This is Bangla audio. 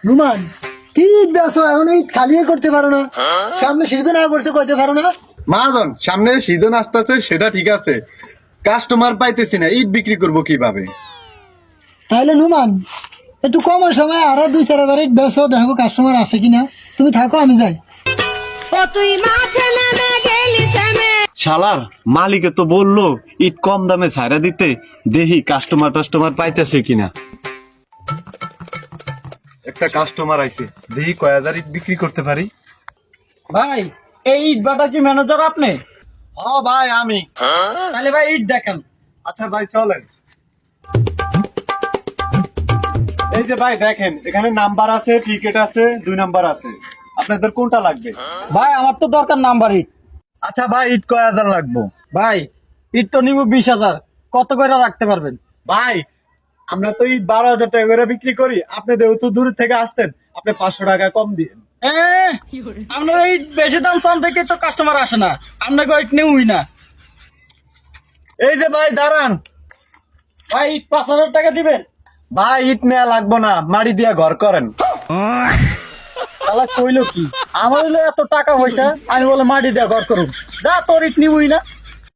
রুমান কি বেসো এখন এই খালি করতে পারো না, সামনে সিঁড়িতে না করতে কইতে পারো না। মহাজন সামনে সিজন আসতেছে সেটা ঠিক আছে, কাস্টমার পাইতেছি না, ইট বিক্রি করব কিভাবে? তাহলে নুমান একটু কম সময় আরো 2-4 হাজার ইট বেসো, দেখো কাস্টমার আসে কিনা। তুমি থাকো আমি যাই। ও তুই মাঠে নেমে গেলি থেমে। শালার মালিকে তো বললো ইট কম দামে ছাইরা দিতে, দেখি কাস্টমার পাইতেছে কিনা। একটা কাস্টমার আইছে, দেখি কয় হাজার ইট বিক্রি করতে পারি। ভাই এই ইট ভাটা কি ম্যানেজার আপনি? ও ভাই আমি। তাহলে ভাই ইট দেখেন। আচ্ছা ভাই চলেন। এই যে ভাই দেখেন, এখানে নাম্বার আছে, টিকেট আছে, 2 নাম্বার আছে, আপনাদের কোনটা লাগবে? ভাই আমার তো দরকার নাম্বার ইট। আচ্ছা ভাই ইট কয় হাজার লাগবে? ভাই ইট তো নিব 20,000, কত করে রাখতে পারবেন? ভাই আমরা তো ইট 12,000 টাকা করে বিক্রি করি, আপনি যেহেতু দূর থেকে আসতেন, আপনি 500 টাকা কম দিন। আপনার ইট বেশি দাম চান থেকে তো কাস্টমার আসে না, আপনাকে ইট নেউই না। এই যে ভাই দাঁড়ান। ভাই ইট 5,000 টাকা দিবেন? ভাই ইট নেওয়া লাগবো না, মাড়ি দিয়া ঘর করেন। শালা কইলো কি, আমার হইলো এত টাকা পয়সা, আমি বলে মাটি দিয়ে ঘর করুন, যা তোর ইট নিবই না।